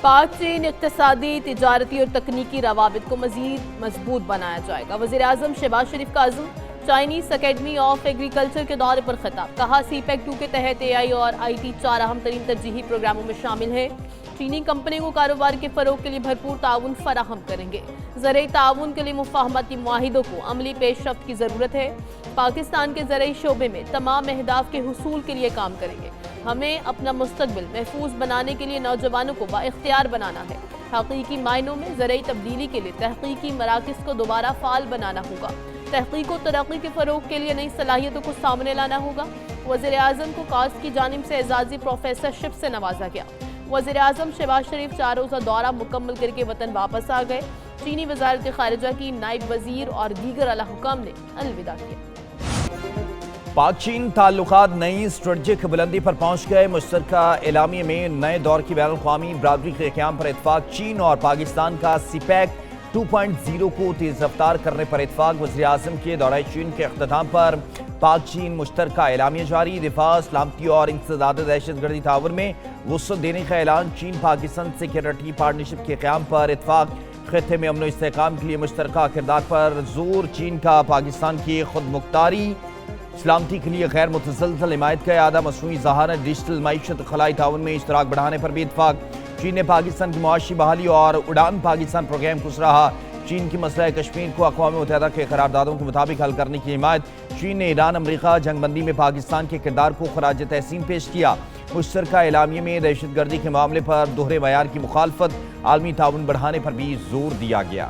پاک چین اقتصادی، تجارتی اور تکنیکی روابط کو مزید مضبوط بنایا جائے گا۔ وزیراعظم شہباز شریف کا عزم۔ چائنیز اکیڈمی آف ایگریکلچر کے دورے پر خطاب۔ کہا سی پیک 2 کے تحت اے آئی اور آئی ٹی 4 اہم ترین ترجیحی پروگراموں میں شامل ہے۔ چینی کمپنیوں کو کاروبار کے فروغ کے لیے بھرپور تعاون فراہم کریں گے۔ زرعی تعاون کے لیے مفاہمتی معاہدوں کو عملی پیش رفت کی ضرورت ہے۔ پاکستان کے زرعی شعبے میں تمام اہداف کے حصول کے لیے کام کریں گے۔ ہمیں اپنا مستقبل محفوظ بنانے کے لیے نوجوانوں کو بااختیار بنانا ہے۔ حقیقی معنوں میں زرعی تبدیلی کے لیے تحقیقی مراکز کو دوبارہ فعال بنانا ہوگا۔ تحقیق و ترقی کے فروغ کے لیے نئی صلاحیتوں کو سامنے لانا ہوگا۔ وزیر اعظم کو کاسٹ کی جانب سے اعزازی پروفیسر شپ سے نوازا گیا۔ وزیر اعظم شہباز شریف 4 روزہ دورہ مکمل کر کے وطن واپس آ گئے۔ چینی وزارت خارجہ کی نائب وزیر اور دیگر اعلیٰ حکام نے الوداع کیا۔ پاک چین تعلقات نئی اسٹریٹجک بلندی پر پہنچ گئے۔ مشترکہ اعلامیے میں نئے دور کی بین الاقوامی برادری کے قیام پر اتفاق۔ چین اور پاکستان کا سی پیک 2.0 کو تیز رفتار کرنے پر اتفاق۔ وزیر اعظم کے دورہ چین کے اختتام پر پاک چین مشترکہ اعلامیہ جاری۔ دفاع، سلامتی اور انسداد دہشت گردی تعاون میں وسعت دینے کا اعلان۔ چین پاکستان سیکورٹی پارٹنرشپ کے قیام پر اتفاق۔ خطے میں امن و استحکام کے لیے مشترکہ کردار پر زور۔ چین کا پاکستان کی خود مختاری، سلامتی کے لیے غیر متزلزل حمایت کا اعادہ۔ مصنوعی ذہانت، ڈیجیٹل معیشت، خلائی تعاون میں اشتراک بڑھانے پر بھی اتفاق۔ چین نے پاکستان کی معاشی بحالی اور اڑان پاکستان پروگرام کو سراہا۔ چین کی مسئلہ کشمیر کو اقوام متحدہ کے قراردادوں کے مطابق حل کرنے کی حمایت۔ چین نے ایران امریکہ جنگ بندی میں پاکستان کے کردار کو خراج تحسین پیش کیا۔ مشترکہ اعلامیے میں دہشت گردی کے معاملے پر دوہرے معیار کی مخالفت، عالمی تعاون بڑھانے پر بھی زور دیا گیا۔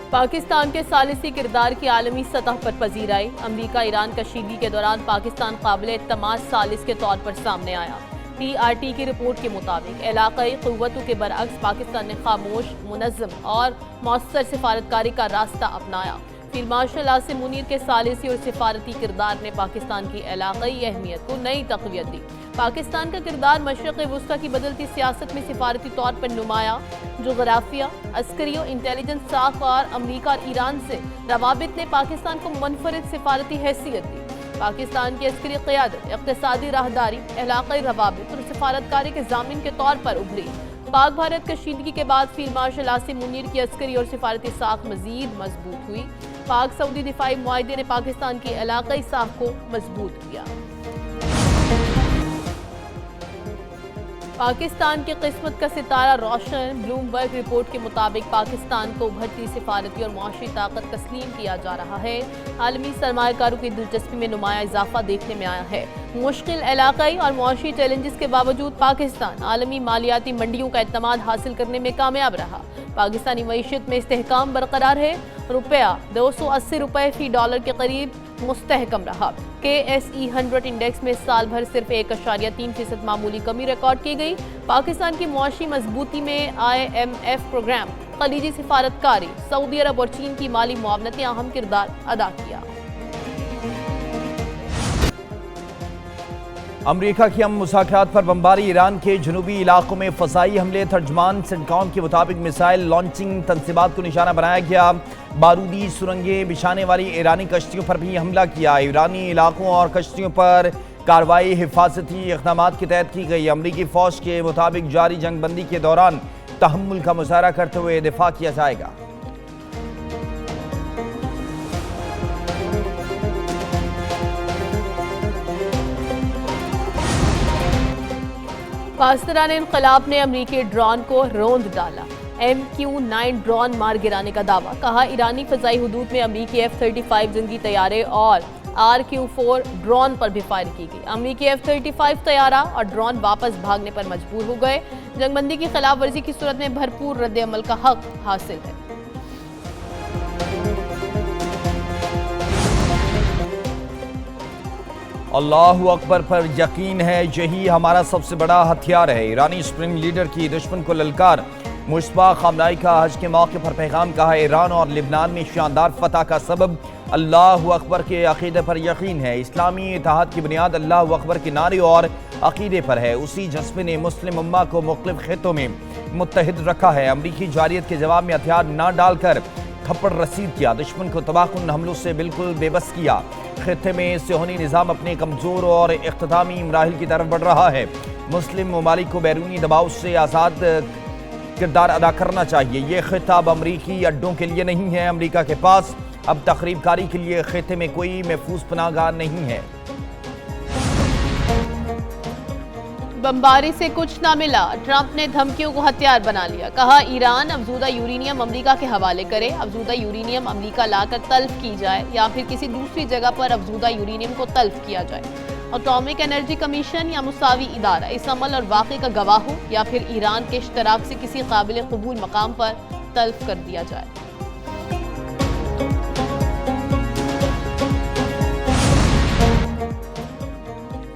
پاکستان کے ثالثی کردار کی عالمی سطح پر پذیرائی۔ امریکہ ایران کشیدگی کے دوران پاکستان قابل اعتماد ثالث کے طور پر سامنے آیا۔ پی آر ٹی کی رپورٹ کے مطابق علاقائی قوتوں کے برعکس پاکستان نے خاموش، منظم اور مؤثر سفارتکاری کا راستہ اپنایا۔ فیلڈ مارشل عاصم منیر کے ثالثی اور سفارتی کردار نے پاکستان کی علاقائی اہمیت کو نئی تقویت دی۔ پاکستان کا کردار مشرق وسطیٰ کی بدلتی سیاست میں سفارتی طور پر نمایاں۔ جغرافیہ، عسکری و انٹیلیجنس ساخت اور امریکہ اور ایران سے روابط نے پاکستان کو منفرد سفارتی حیثیت دی۔ پاکستان کی عسکری قیادت، اقتصادی راہداری، علاقائی روابط اور سفارتکاری کے ضامن کے طور پر ابھری۔ پاک بھارت کشیدگی کے بعد فیلڈ مارشل عاصم منیر کی عسکری اور سفارتی ساکھ مزید مضبوط ہوئی۔ پاک سعودی دفاعی معاہدے نے پاکستان کی علاقائی ساکھ کو مضبوط کیا۔ پاکستان کی قسمت کا ستارہ روشن۔ بلومبرگ رپورٹ کے مطابق پاکستان کو ابھرتی سفارتی اور معاشی طاقت تسلیم کیا جا رہا ہے۔ عالمی سرمایہ کاروں کی دلچسپی میں نمایاں اضافہ دیکھنے میں آیا ہے۔ مشکل علاقائی اور معاشی چیلنجز کے باوجود پاکستان عالمی مالیاتی منڈیوں کا اعتماد حاصل کرنے میں کامیاب رہا۔ پاکستانی معیشت میں استحکام برقرار ہے۔ روپیہ 280 روپے فی ڈالر کے قریب مستحکم رہا۔ KSE100 انڈیکس میں سال بھر صرف 1.3% معمولی کمی ریکارڈ کی گئی۔ پاکستان کی معاشی مضبوطی میں IMF پروگرام، خلیجی سفارتکاری، سعودی عرب اور چین کی مالی معاونت نے اہم کردار ادا کیا۔ امریکہ کی امن مذاکرات پر بمباری۔ ایران کے جنوبی علاقوں میں فضائی حملے۔ ترجمان سینٹکام کے مطابق میزائل لانچنگ تنصیبات کو نشانہ بنایا گیا۔ بارودی سرنگیں بچھانے والی ایرانی کشتیوں پر بھی حملہ کیا۔ ایرانی علاقوں اور کشتیوں پر کارروائی حفاظتی اقدامات کے تحت کی گئی۔ امریکی فوج کے مطابق جاری جنگ بندی کے دوران تحمل کا مظاہرہ کرتے ہوئے دفاع کیا جائے گا۔ پاسداران انقلاب نے امریکی ڈرون کو روند ڈالا۔ MQ-9 ڈرون مار گرانے کا دعویٰ۔ کہا ایرانی فضائی حدود میں امریکی F-35 جنگی طیارے اور RQ-4 ڈرون پر بھی فائر کی گئی۔ امریکی F-35 طیارہ اور ڈرون واپس بھاگنے پر مجبور ہو گئے۔ جنگ بندی کی خلاف ورزی کی صورت میں بھرپور رد عمل کا حق حاصل ہے۔ اللہ اکبر پر یقین ہے، یہی ہمارا سب سے بڑا ہتھیار ہے۔ ایرانی سپرنگ لیڈر کی دشمن کو للکار۔ مصباح خامنائی کا حج کے موقع پر پیغام۔ کہا ایران اور لبنان میں شاندار فتح کا سبب اللہ اکبر کے عقیدے پر یقین ہے۔ اسلامی اتحاد کی بنیاد اللہ اکبر کے نعرے اور عقیدے پر ہے۔ اسی جذبے نے مسلم امہ کو مختلف خطوں میں متحد رکھا ہے۔ امریکی جارحیت کے جواب میں ہتھیار نہ ڈال کر تھپڑ رسید کیا۔ دشمن کو تباہ کن حملوں سے بالکل بے بس کیا۔ خطے میں صہیونی نظام اپنے کمزور اور اختتامی مراحل کی طرف بڑھ رہا ہے۔ مسلم ممالک کو بیرونی دباؤ سے آزاد کردار ادا کرنا چاہیے۔ یہ خطہ اب امریکی اڈوں کے لیے نہیں ہے۔ امریکہ کے پاس اب تخریب کاری کے لیے خطے میں کوئی محفوظ پناہ گاہ نہیں ہے۔ بمباری سے کچھ نہ ملا، ٹرمپ نے دھمکیوں کو ہتھیار بنا لیا۔ کہا ایران افزودہ یورینیم امریکہ کے حوالے کرے، افزودہ یورینیم امریکہ لا کر تلف کی جائے یا پھر کسی دوسری جگہ پر افزودہ یورینیم کو تلف کیا جائے۔ اٹامک انرجی کمیشن یا مساوی ادارہ اس عمل اور واقعے کا گواہ ہو یا پھر ایران کے اشتراک سے کسی قابل قبول مقام پر تلف کر دیا جائے۔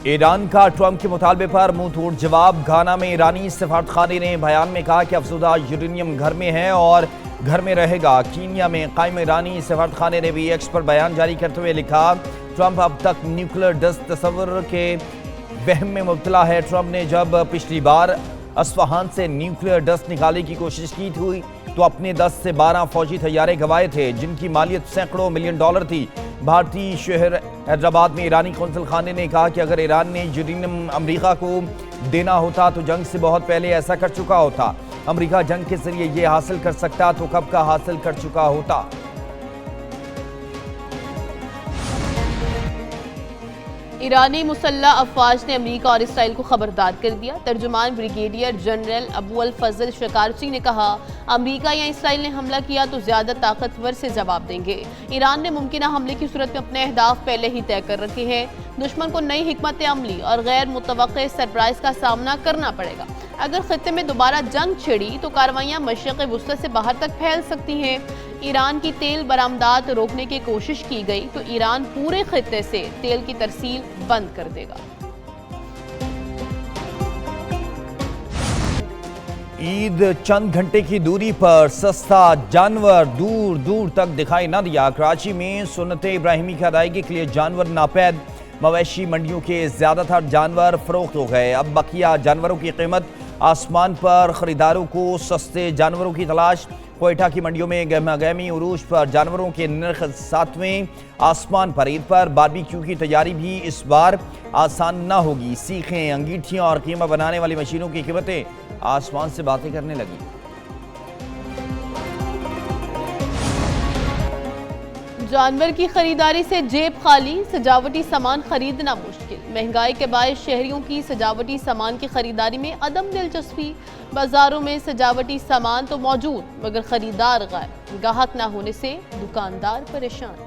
ایران کا ٹرمپ کے مطالبے پر منہ توڑ جواب۔ گھانا میں ایرانی سفارتخانے نے بیان میں کہا کہ افزودہ یورینیم گھر میں ہے اور گھر میں رہے گا۔ کینیا میں قائم ایرانی سفارتخانے نے بھی ایکس پر بیان جاری کرتے ہوئے لکھا، ٹرمپ اب تک نیوکلیر ڈسٹ تصور کے وہم میں مبتلا ہے۔ ٹرمپ نے جب پچھلی بار اصفہان سے نیوکلیر ڈسٹ نکالنے کی کوشش کی تھی تو اپنے 10 سے 12 فوجی طیارے گنوائے تھے جن کی مالیت سینکڑوں ملین ڈالر تھی۔ بھارتی شہر حیدرآباد میں ایرانی قونصل خانے نے کہا کہ اگر ایران نے یورینیم امریکہ کو دینا ہوتا تو جنگ سے بہت پہلے ایسا کر چکا ہوتا۔ امریکہ جنگ کے ذریعے یہ حاصل کر سکتا تو کب کا حاصل کر چکا ہوتا۔ ایرانی مسلح افواج نے امریکہ اور اسرائیل کو خبردار کر دیا۔ ترجمان بریگیڈیئر جنرل ابو الفضل شکارچی نے کہا، امریکہ یا اسرائیل نے حملہ کیا تو زیادہ طاقتور سے جواب دیں گے۔ ایران نے ممکنہ حملے کی صورت میں اپنے اہداف پہلے ہی طے کر رکھے ہیں۔ دشمن کو نئی حکمت عملی اور غیر متوقع سرپرائز کا سامنا کرنا پڑے گا۔ اگر خطے میں دوبارہ جنگ چھڑی تو کارروائیاں مشرق وسطی سے باہر تک پھیل سکتی ہیں۔ ایران کی تیل برآمدات روکنے کی کوشش کی گئی تو ایران پورے خطے سے تیل کی ترسیل بند کر دے گا۔ عید چند گھنٹے کی دوری پر سستا جانور دور دور تک دکھائی نہ دیا۔ کراچی میں سنت ابراہیمی کی ادائیگی کے لیے جانور ناپید، مویشی منڈیوں کے زیادہ تر جانور فروخت ہو گئے۔ اب بقیہ جانوروں کی قیمت آسمان پر، خریداروں کو سستے جانوروں کی تلاش۔ کوئٹہ کی منڈیوں میں گہما گہمی عروج پر جانوروں کے نرخ 7ویں آسمان پر۔ عید پر باربیکیو کی تیاری بھی اس بار آسان نہ ہوگی۔ سیخیں، انگیٹھیاں اور قیمہ بنانے والی مشینوں کی قیمتیں آسمان سے باتیں کرنے لگی۔ جانور کی خریداری سے جیب خالی، سجاوٹی سامان خریدنا مشکل۔ مہنگائی کے باعث شہریوں کی سجاوٹی سامان کی خریداری میں عدم دلچسپی۔ بازاروں میں سجاوٹی سامان تو موجود مگر خریدار غائب، گاہک نہ ہونے سے دکاندار پریشان۔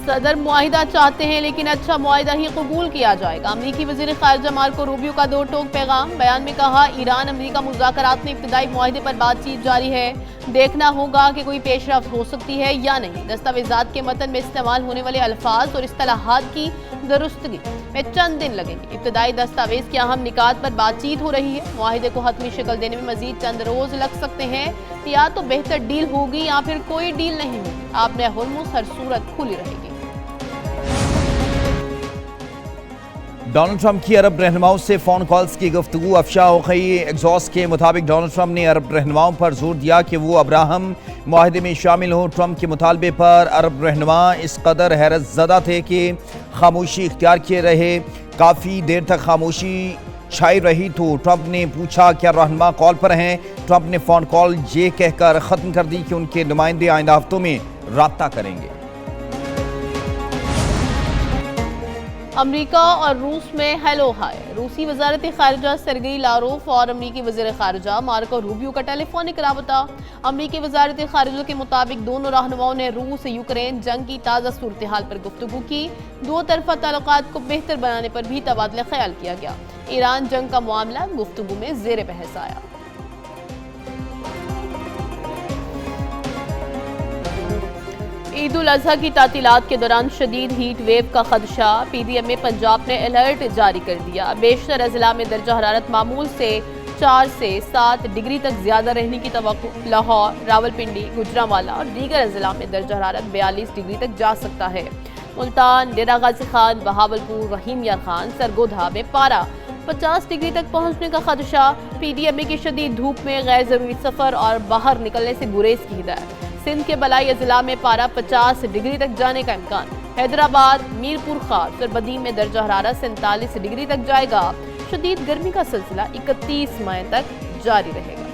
صدر معاہدہ چاہتے ہیں لیکن اچھا معاہدہ ہی قبول کیا جائے گا۔ امریکی وزیر خارجہ مارکو روبیو کا دو ٹوک پیغام۔ بیان میں کہا، ایران امریکہ مذاکرات میں ابتدائی معاہدے پر بات چیت جاری ہے، دیکھنا ہوگا کہ کوئی پیش رفت ہو سکتی ہے یا نہیں۔ دستاویزات کے متن میں استعمال ہونے والے الفاظ اور اصطلاحات کی درستگی میں چند دن لگیں گے۔ ابتدائی دستاویز کے اہم نکات پر بات چیت ہو رہی ہے۔ معاہدے کو حتمی شکل دینے میں مزید چند روز لگ سکتے ہیں۔ یا تو بہتر ڈیل ہوگی یا پھر کوئی ڈیل نہیں ہوگی۔ آبِ ہرمز ہر صورت کھلی رہے گی۔ ڈونلڈ ٹرمپ کی عرب رہنماؤں سے فون کالز کی گفتگو افشا ہو گئی۔ ایگزوس کے مطابق ڈونلڈ ٹرمپ نے عرب رہنماؤں پر زور دیا کہ وہ ابراہم معاہدے میں شامل ہوں۔ ٹرمپ کے مطالبے پر عرب رہنما اس قدر حیرت زدہ تھے کہ خاموشی اختیار کیے رہے۔ کافی دیر تک خاموشی چھائی رہی تو ٹرمپ نے پوچھا کیا رہنما کال پر ہیں۔ ٹرمپ نے فون کال یہ کہہ کر ختم کر دی کہ ان کے نمائندے آئندہ ہفتوں میں رابطہ کریں گے۔ امریکہ اور روس میں ہیلو ہائی۔ روسی وزارت خارجہ سرگئی لاروف اور امریکی وزیر خارجہ مارکو روبیو کا ٹیلی فونک رابطہ۔ امریکی وزارت خارجہ کے مطابق دونوں رہنماؤں نے روس یوکرین جنگ کی تازہ صورتحال پر گفتگو کی۔ دو طرفہ تعلقات کو بہتر بنانے پر بھی تبادلہ خیال کیا گیا۔ ایران جنگ کا معاملہ گفتگو میں زیر بحث آیا۔ عید الاضحیٰ کی تعطیلات کے دوران شدید ہیٹ ویو کا خدشہ۔ پی ڈی ایم پنجاب نے الرٹ جاری کر دیا۔ بیشتر اضلاع میں درجہ حرارت معمول سے 4 سے 7 ڈگری تک زیادہ رہنے کی توقع۔ لاہور، راولپنڈی، گوجرانوالہ اور دیگر اضلاع میں درجہ حرارت 42 ڈگری تک جا سکتا ہے۔ ملتان، ڈیرہ غازی خان، بہاولپور، رحیم یار خان، سرگودھا میں پارا 50 ڈگری تک پہنچنے کا خدشہ۔ پی ڈی ایم اے کی شدید دھوپ میں غیر ضروری سفر اور باہر نکلنے سے گریز کی ہدایت۔ سندھ کے بلائی اضلاع میں پارا 50 ڈگری تک جانے کا امکان۔ حیدرآباد، میرپور خاص اور بدین میں درجہ حرارت 47 ڈگری تک جائے گا۔ شدید گرمی کا سلسلہ 31 مئی تک جاری رہے گا۔